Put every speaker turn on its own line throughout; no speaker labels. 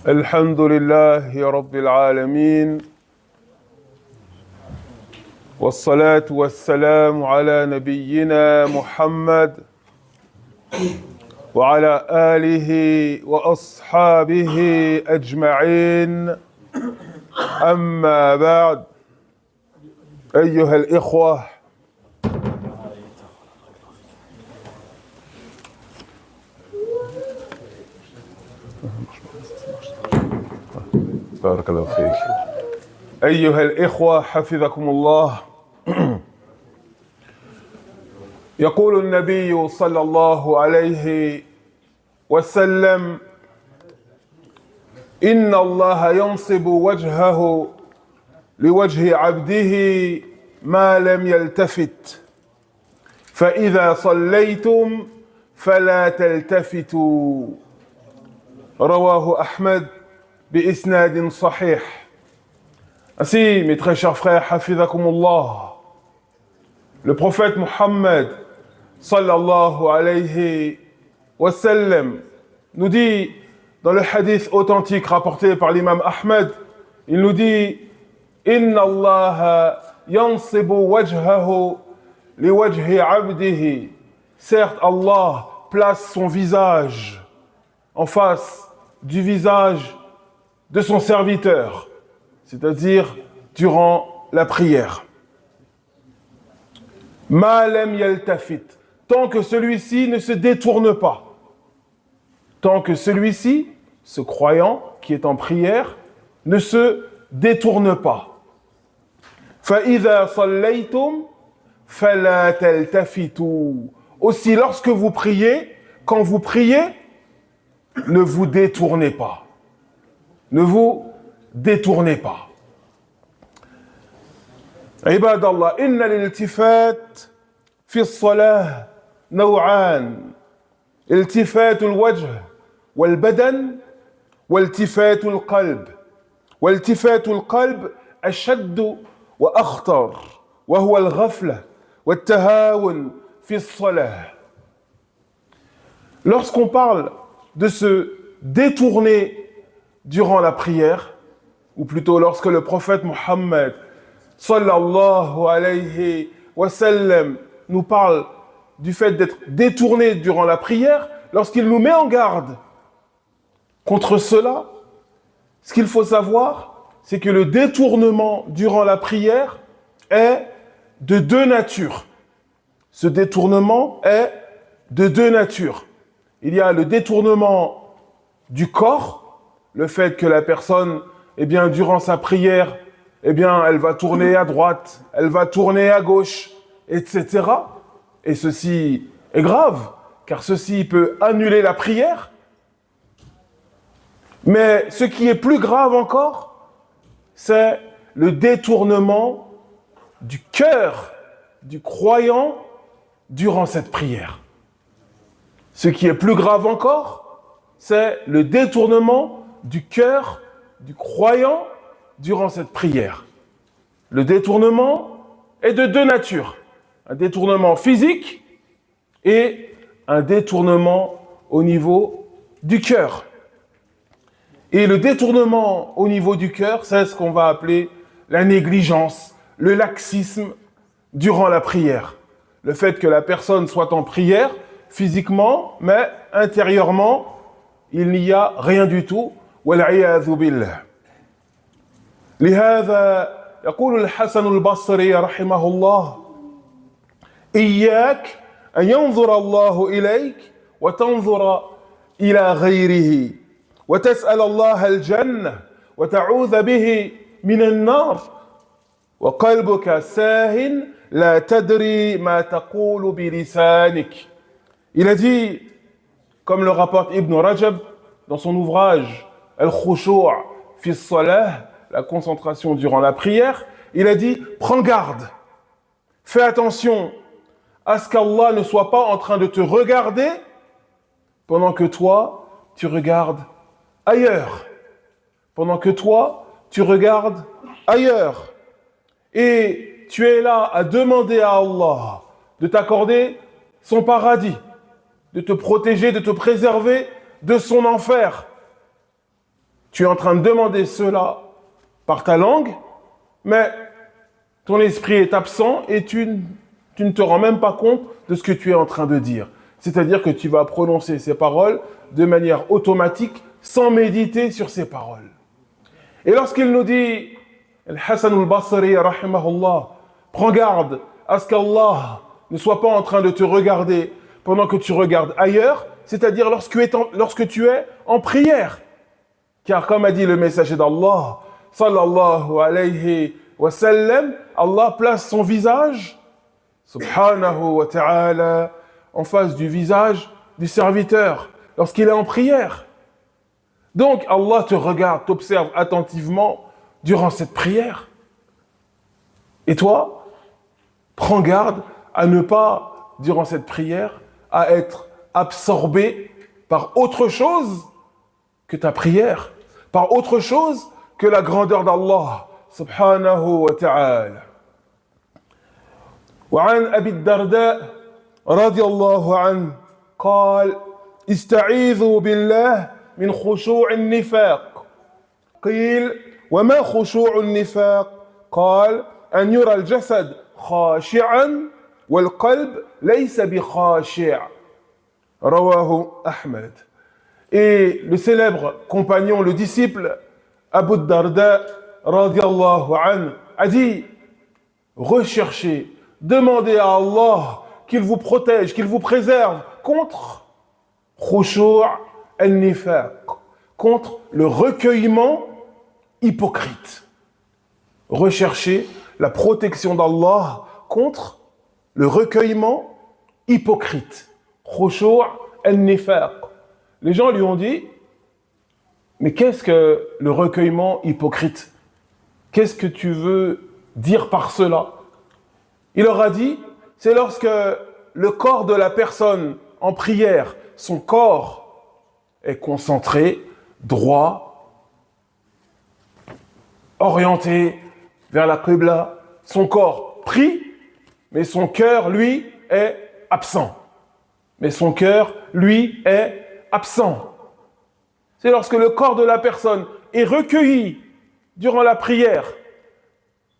الحمد لله رب العالمين والصلاة والسلام على نبينا محمد وعلى آله وأصحابه أجمعين أما بعد أيها الإخوة بارك الله فيك أيها الإخوة حفظكم الله يقول النبي صلى الله عليه وسلم إن الله ينصب وجهه لوجه عبده ما لم يلتفت فإذا صليتم فلا تلتفتوا رواه أحمد بإسناد صحيح. Ainsi, mes très chers frères, hafidhakumullah, le prophète Muhammad sallallahu alayhi wa sallam nous dit dans le hadith authentique rapporté par l'imam Ahmed, il nous dit Inna Allah yansibu wajhahu li wajhi abdihi. Certes, Allah place son visage en face du visage de son serviteur, c'est-à-dire durant la prière. Ma lam yaltafit, tant que celui-ci ne se détourne pas. Tant que celui-ci, ce croyant qui est en prière, ne se détourne pas. فَإِذَا صَلَّيْتُمْ فَلَا تَلْتَفِتُوا. Aussi, lorsque vous priez, quand vous priez, ne vous détournez pas. Ne vous détournez pas. عباد الله إن الالتفات في الصلاة نوعان التفات الوجه والبدن والتفات القلب والتفات القلب أشد وأخطر وهو الغفلة والتهاون في الصلاة. Lorsqu'on parle de se détourner durant la prière, ou plutôt lorsque le prophète Muhammad sallallahu alayhi wa sallam nous parle du fait d'être détourné durant la prière, lorsqu'il nous met en garde contre cela, ce qu'il faut savoir, c'est que le détournement durant la prière est de deux natures. Ce détournement est de deux natures. Il y a le détournement du corps, le fait que la personne, durant sa prière, elle va tourner à droite, elle va tourner à gauche, etc. Et ceci est grave, car ceci peut annuler la prière. Mais ce qui est plus grave encore, c'est le détournement du cœur du croyant durant cette prière. Ce qui est plus grave encore, c'est le détournement du cœur du croyant durant cette prière. Le détournement est de deux natures. Un détournement physique et un détournement au niveau du cœur. Et le détournement au niveau du cœur, c'est ce qu'on va appeler la négligence, le laxisme durant la prière. Le fait que la personne soit en prière physiquement, mais intérieurement, il n'y a rien du tout. والعياذ بالله. لهذا يقول الحسن البصري رحمه الله إياك أن ينظر الله إليك وتنظر إلى غيره وتسأل الله الجنة وتعوذ به من النار وقلبك ساه لا تدري ما تقول بلسانك. Il a dit, comme le rapporte Ibn Rajab dans son ouvrage Al-Khushu' fi s-Salah, la concentration durant la prière, il a dit, prends garde, fais attention à ce qu'Allah ne soit pas en train de te regarder pendant que toi, tu regardes ailleurs. Pendant que toi, tu regardes ailleurs. Et tu es là à demander à Allah de t'accorder son paradis, de te protéger, de te préserver de son enfer. Tu es en train de demander cela par ta langue, mais ton esprit est absent et tu ne te rends même pas compte de ce que tu es en train de dire. C'est-à-dire que tu vas prononcer ces paroles de manière automatique, sans méditer sur ces paroles. Et lorsqu'il nous dit, Al-Hassan al-Basri, rahimahullah, prends garde à ce qu'Allah ne soit pas en train de te regarder pendant que tu regardes ailleurs, c'est-à-dire lorsque tu es en prière. Car comme a dit le messager d'Allah, sallallahu alayhi wa sallam, Allah place son visage, subhanahu wa ta'ala, en face du visage du serviteur, lorsqu'il est en prière. Donc Allah te regarde, t'observe attentivement durant cette prière. Et toi, prends garde à ne pas, durant cette prière, à être absorbé par autre chose que ta prière, par autre chose que la grandeur d'Allah, subhanahu wa ta'ala. وعن أبي الدرداء رضي الله عنه قال استعيذوا بالله من خشوع النفاق قيل وما خشوع النفاق قال أن يرى الجسد خاشعا والقلب ليس بخاشع رواه أحمد. Et le célèbre compagnon, le disciple Abu Darda radiyallahu anhu a dit recherchez, demandez à Allah qu'il vous protège, qu'il vous préserve contre khushu' al-nifaq, contre le recueillement hypocrite. Recherchez la protection d'Allah contre le recueillement hypocrite. Khushu' al-nifaq. Les gens lui ont dit, mais qu'est-ce que le recueillement hypocrite? Qu'est-ce que tu veux dire par cela? Il leur a dit, c'est lorsque le corps de la personne en prière, son corps est concentré, droit, orienté vers la Qibla, son corps prie, mais son cœur, lui, est absent. Mais son cœur, lui, est absent. C'est lorsque le corps de la personne est recueilli durant la prière.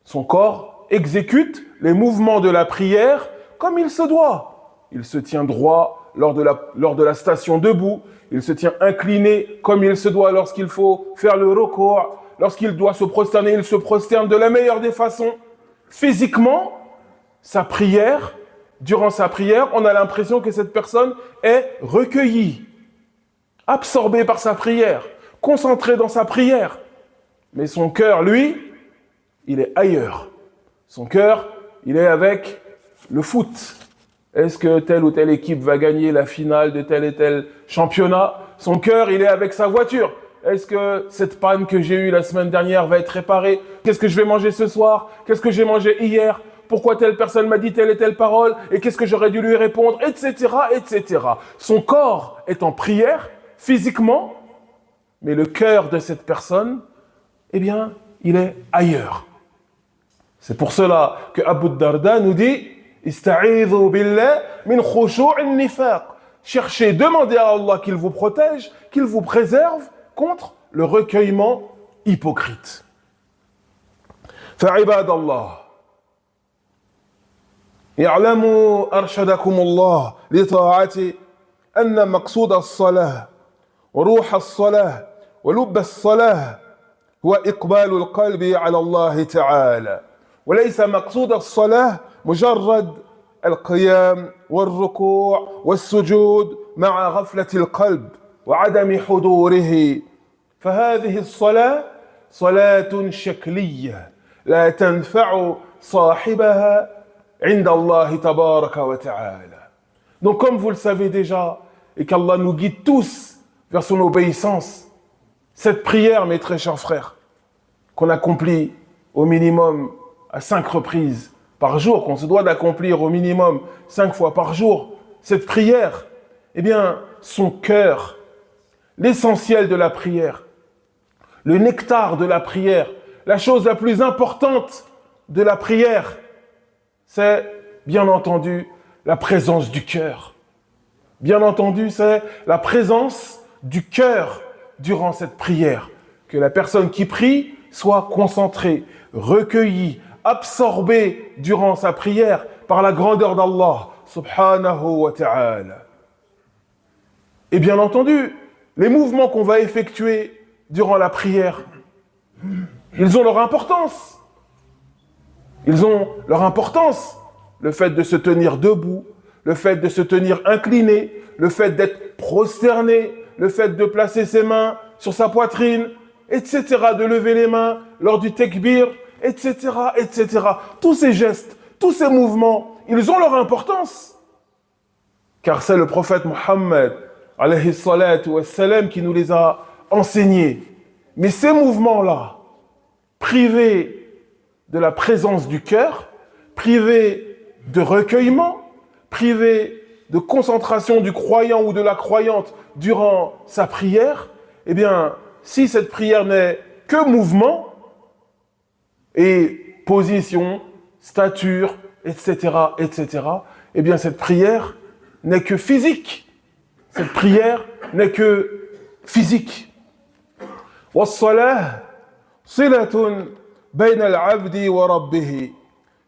Son corps exécute les mouvements de la prière comme il se doit. Il se tient droit lors de la station debout. Il se tient incliné comme il se doit lorsqu'il faut faire le ruku'. Lorsqu'il doit se prosterner, il se prosterne de la meilleure des façons. Physiquement, sa prière, durant sa prière, on a l'impression que cette personne est recueillie, absorbé par sa prière, concentré dans sa prière. Mais son cœur, lui, il est ailleurs. Son cœur, il est avec le foot. Est-ce que telle ou telle équipe va gagner la finale de tel et tel championnat? Son cœur, il est avec sa voiture. Est-ce que cette panne que j'ai eue la semaine dernière va être réparée? Qu'est-ce que je vais manger ce soir? Qu'est-ce que j'ai mangé hier? Pourquoi telle personne m'a dit telle et telle parole? Et qu'est-ce que j'aurais dû lui répondre? Etc., etc. Son corps est en prière, physiquement, mais le cœur de cette personne, eh bien, il est ailleurs. C'est pour cela que Abu Darda nous dit Ista'idhu billah min khushu' an-nifaq. Cherchez, demandez à Allah qu'il vous protège, qu'il vous préserve contre le recueillement hypocrite. فعباد الله اعلموا أرشدكم الله لطاعته أن مقصود الصلاة وروح الصلاة ولب الصلاة هو إقبال القلب على الله تعالى وليس مقصود الصلاة مجرد القيام والركوع والسجود مع غفلة القلب وعدم حضوره فهذه الصلاة صلاة شكلية لا تنفع صاحبها عند الله تبارك وتعالى. Donc comme vous le savez déjà et qu'Allah nous guide tous vers son obéissance, cette prière, mes très chers frères, qu'on accomplit au minimum à 5 reprises par jour, qu'on se doit d'accomplir au minimum 5 fois par jour, cette prière, eh bien, son cœur, l'essentiel de la prière, le nectar de la prière, la chose la plus importante de la prière, c'est, bien entendu, la présence du cœur. Bien entendu, c'est la présence du cœur durant cette prière. que la personne qui prie soit concentrée, recueillie, absorbée durant sa prière par la grandeur d'Allah, subhanahu wa ta'ala. Et bien entendu, les mouvements qu'on va effectuer durant la prière, ils ont leur importance. Ils ont leur importance. Le fait de se tenir debout, le fait de se tenir incliné, le fait d'être prosterné, le fait de placer ses mains sur sa poitrine, etc., de lever les mains lors du takbir, etc., etc. Tous ces gestes, tous ces mouvements, ils ont leur importance. Car c'est le prophète Mohammed, alayhi salatu wassalam, qui nous les a enseignés. Mais ces mouvements-là, privés de la présence du cœur, privés de recueillement, privés de concentration du croyant ou de la croyante durant sa prière, eh bien, si cette prière n'est que mouvement et position, stature, etc., etc., eh bien, cette prière n'est que physique. Cette prière n'est que physique. والصلاة صلة بين العبد وربه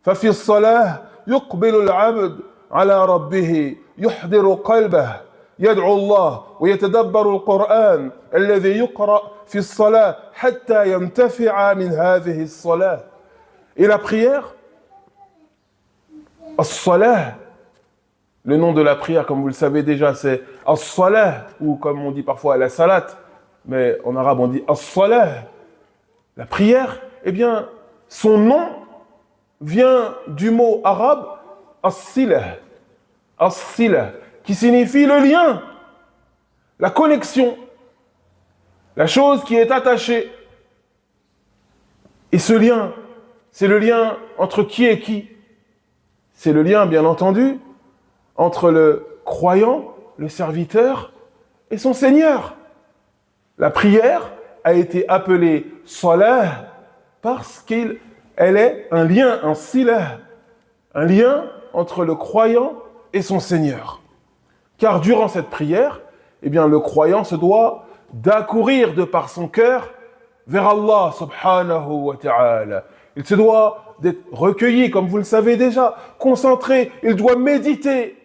ففي الصلاة يقبل العبد على ربه يحضر قلبه يدعو الله ويتدبر القرآن الذي يقرأ في الصلاة حتى ينتفع من هذه الصلاة. Et la prière, as-salah, le nom de la prière, comme vous le savez déjà, c'est as-salah, ou comme on dit parfois la salat, mais en arabe on dit as-salah. La prière, eh bien, son nom vient du mot arabe as-silah, as-silah, qui signifie le lien, la connexion, la chose qui est attachée. Et ce lien, c'est le lien entre qui et qui? C'est le lien, bien entendu, entre le croyant, le serviteur, et son Seigneur. La prière a été appelée salah parce qu'elle est un lien, un silah, un lien entre le croyant et son Seigneur. Car durant cette prière, eh bien, le croyant se doit d'accourir de par son cœur vers Allah subhanahu wa ta'ala. Il se doit d'être recueilli, comme vous le savez déjà, concentré. Il doit méditer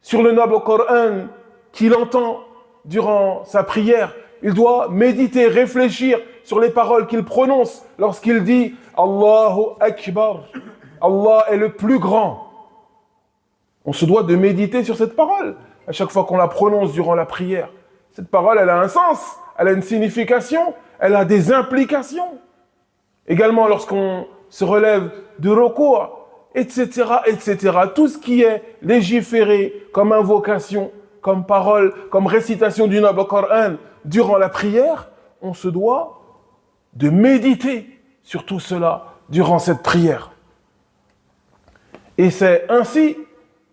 sur le noble Coran qu'il entend durant sa prière. Il doit méditer, réfléchir sur les paroles qu'il prononce lorsqu'il dit « Allahu Akbar ». Allah est le plus grand. On se doit de méditer sur cette parole à chaque fois qu'on la prononce durant la prière. Cette parole, elle a un sens, elle a une signification, elle a des implications. Également lorsqu'on se relève du recours, etc., etc. Tout ce qui est légiféré comme invocation, comme parole, comme récitation du noble Coran durant la prière, on se doit de méditer sur tout cela durant cette prière. Et c'est ainsi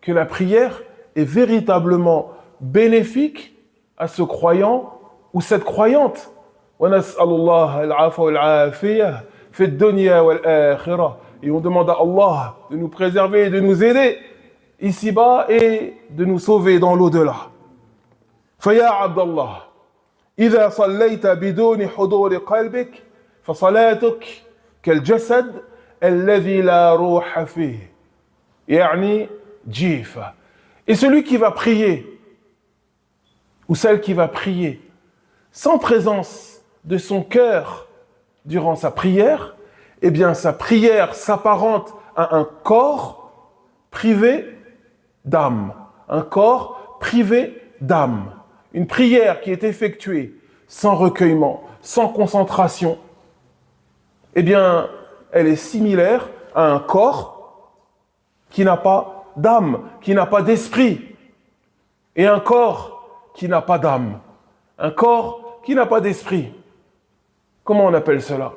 que la prière est véritablement bénéfique à ce croyant ou cette croyante. وَنَسْأَلُ اللَّهَ الْعَافَ وَالْعَافِيَةَ فِي الدُّنْيَا وَالْآخِرَةِ. Et on demande à Allah de nous préserver et de nous aider ici-bas et de nous sauver dans l'au-delà. فَيَا عَبْدَ اللَّهِ إِذَا صَلَّيْتَ بِدُونِ حُضُورِ قَلْبِكَ فَصَلَاتُكَ كَالْجَسَدِ الَّذِي لَا رُوحَ فِيهِ يعني جيفة. Et celui qui va prier, ou celle qui va prier, sans présence de son cœur durant sa prière, eh bien sa prière s'apparente à un corps privé d'âme. Un corps privé d'âme. Une prière qui est effectuée sans recueillement, sans concentration, eh bien, elle est similaire à un corps qui n'a pas d'âme, qui n'a pas d'esprit. Et un corps qui n'a pas d'âme. Un corps qui n'a pas d'esprit. Comment on appelle cela?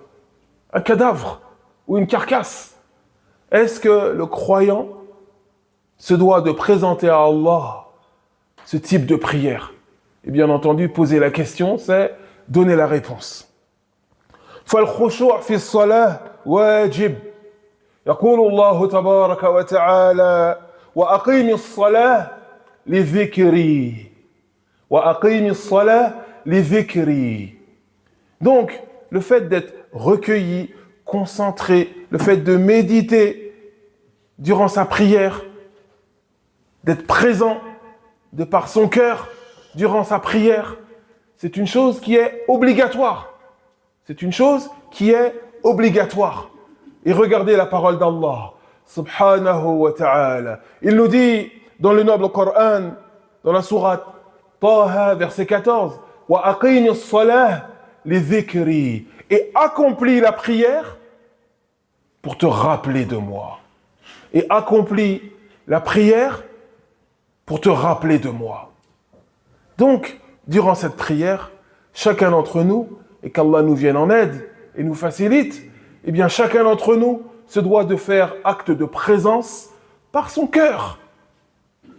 Un cadavre ou une carcasse. Est-ce que le croyant se doit de présenter à Allah ce type de prière? Et bien entendu, poser la question, c'est donner la réponse. فالخشوع في الصلاة واجب. يقول الله تبارك وتعالى وأقيم الصلاة لذكري وأقيم الصلاة لذكري. Donc, le fait d'être recueilli, concentré, le fait de méditer durant sa prière, d'être présent de par son cœur durant sa prière, c'est une chose qui est obligatoire. C'est une chose qui est obligatoire. Et regardez la parole d'Allah, subhanahu wa ta'ala. Il nous dit dans le noble Coran, dans la sourate Taha, verset 14, « Wa aqini as-salah li dhikri » et accomplis la prière pour te rappeler de moi. Et accomplis la prière pour te rappeler de moi. Donc, durant cette prière, chacun d'entre nous, et qu'Allah nous vienne en aide et nous facilite, eh bien chacun d'entre nous se doit de faire acte de présence par son cœur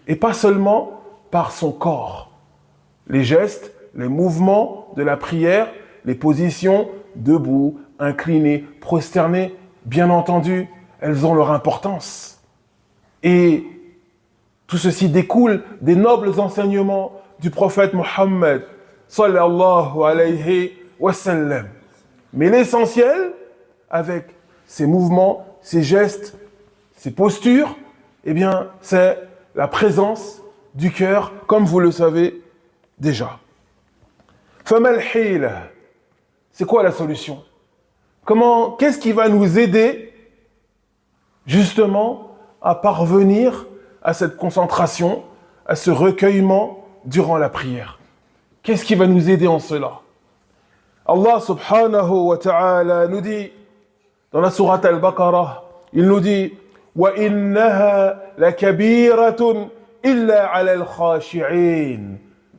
et pas seulement par son corps. Les gestes, les mouvements de la prière, les positions, debout, incliné, prosterné, bien entendu, elles ont leur importance. Et tout ceci découle des nobles enseignements du prophète Mohammed sallallahu alayhi wa sallam. Mais l'essentiel, avec ces mouvements, ces gestes, ces postures, eh bien, c'est la présence du cœur, comme vous le savez déjà. Famal hila, c'est quoi la solution? Qu'est-ce qui va nous aider justement à parvenir à cette concentration, à ce recueillement durant la prière? Qu'est-ce qui va nous aider en cela? Allah subhanahu wa ta'ala nous dit dans la sourate Al-Baqarah, il nous dit wa innaha lakabiratun illa 'ala al-khashi'in.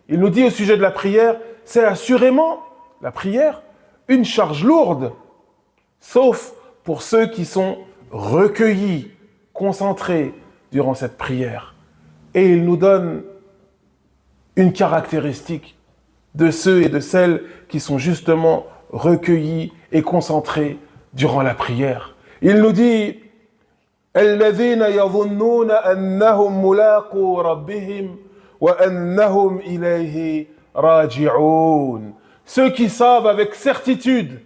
Il nous dit au sujet de la prière, c'est assurément la prière une charge lourde, sauf pour ceux qui sont recueillis, concentrés durant cette prière. Et il nous donne une caractéristique de ceux et de celles qui sont justement recueillis et concentrés durant la prière. Il nous dit الذين يظنون أنهم ملاقو ربهم وأنهم إليه راجعون. Ceux qui savent avec certitude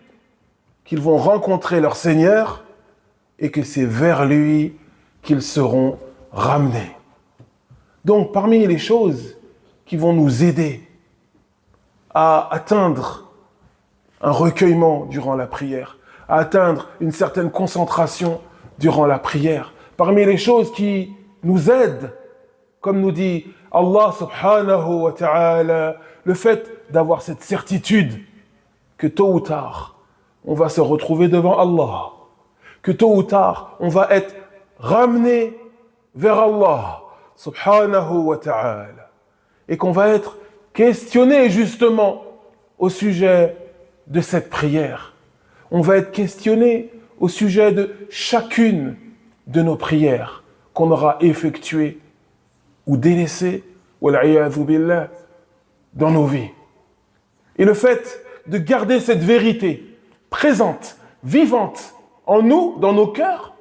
qu'ils vont rencontrer leur Seigneur et que c'est vers lui qu'ils seront ramenés. Donc, parmi les choses qui vont nous aider à atteindre un recueillement durant la prière, à atteindre une certaine concentration durant la prière, parmi les choses qui nous aident, comme nous dit Allah subhanahu wa ta'ala, le fait d'avoir cette certitude que tôt ou tard, on va se retrouver devant Allah, que tôt ou tard, on va être ramené vers Allah subhanahu wa ta'ala, et qu'on va être questionné justement au sujet de cette prière. On va être questionné au sujet de chacune de nos prières qu'on aura effectuées ou délaissées, wal'iyadhu billah, dans nos vies. Et le fait de garder cette vérité présente, vivante en nous, dans nos cœurs,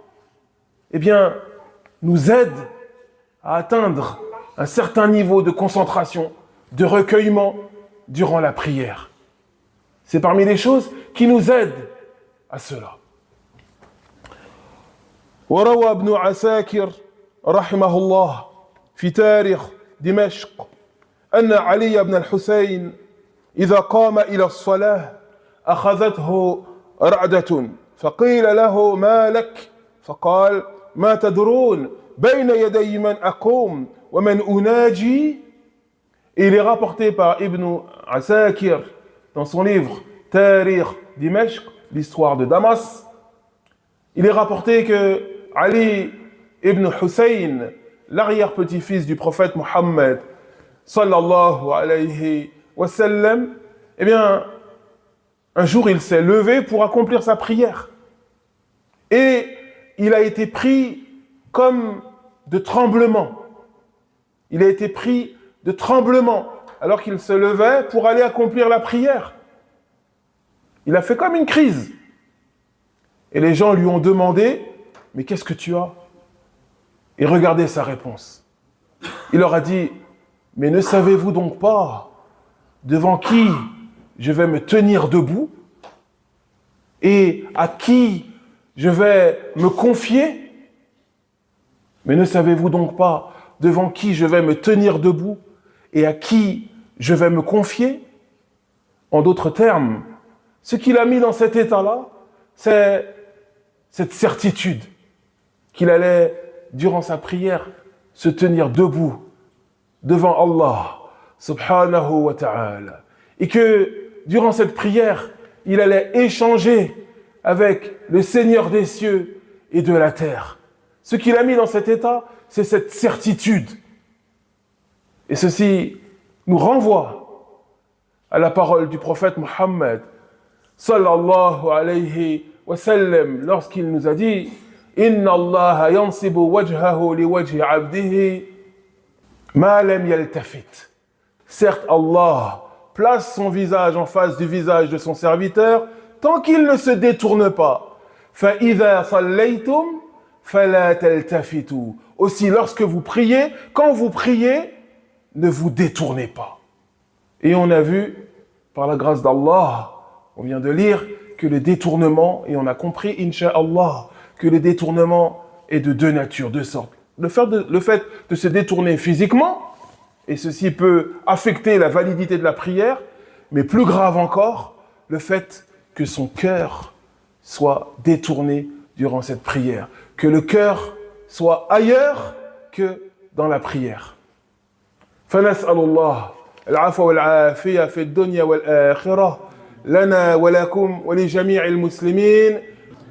eh bien, nous aide à atteindre un certain niveau de concentration, de recueillement durant la prière. C'est parmi les choses qui nous aident à cela. وروى ابن عساكر رحمه الله في تاريخ دمشق أن علي بن الحسين إذا قام إلى الصلاة أخذته رعدة فقيل له ما لك فقال ما تدرون بين يدي من أقوم ومن أناجي. Et il est rapporté par Ibn Asakir dans son livre Tarikh Dimashq, l'histoire de Damas. Il est rapporté que Ali ibn Hussein, l'arrière-petit-fils du prophète Mohammed sallallahu alayhi wa sallam, eh bien, un jour il s'est levé pour accomplir sa prière. Et il a été pris comme de tremblement. Il a été pris de tremblement alors qu'il se levait pour aller accomplir la prière. Il a fait comme une crise. Et les gens lui ont demandé « Mais qu'est-ce que tu as ?» Et regardez sa réponse. Il leur a dit « Mais ne savez-vous donc pas devant qui je vais me tenir debout et à qui je vais me confier? Mais ne savez-vous donc pas devant qui je vais me tenir debout et à qui je vais me confier? En d'autres termes, ce qu'il a mis dans cet état-là, c'est cette certitude qu'il allait, durant sa prière, se tenir debout devant Allah subhanahu wa ta'ala. Et que, durant cette prière, il allait échanger avec le Seigneur des cieux et de la terre. Ce qu'il a mis dans cet état, c'est cette certitude. Et ceci nous renvoie à la parole du prophète Mohammed sallallahu alayhi wa sallam lorsqu'il nous a dit « Inna Allah yansibu wajhahu li wajhi abdihi ma lam yaltafit » Certes, Allah place son visage en face du visage de son serviteur tant qu'il ne se détourne pas. فَإِذَا صَلَّيْتُمْ فَلَا تَلْتَفِتُوا. Aussi, lorsque vous priez, quand vous priez, ne vous détournez pas. Et on a vu, par la grâce d'Allah, on vient de lire que le détournement, et on a compris, Inch'Allah, que le détournement est de deux natures, deux sortes. Le fait de se détourner physiquement, et ceci peut affecter la validité de la prière, mais plus grave encore, le fait que son cœur soit détourné durant cette prière, que le cœur soit ailleurs que dans la prière. فنسأل الله العفو والعافية في الدنيا والآخرة لنا ولكم ولجميع المسلمين.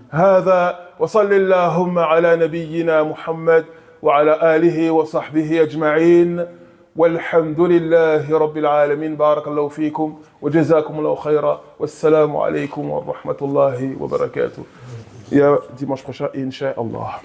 هذا وصل اللهم على نبينا محمد وعلى آله وصحبه أجمعين والحمد لله رب العالمين. بارك الله فيكم وجزاكم الله خيرا والسلام عليكم ورحمة الله وبركاته. يا dimanche prochain, Inch'Allah.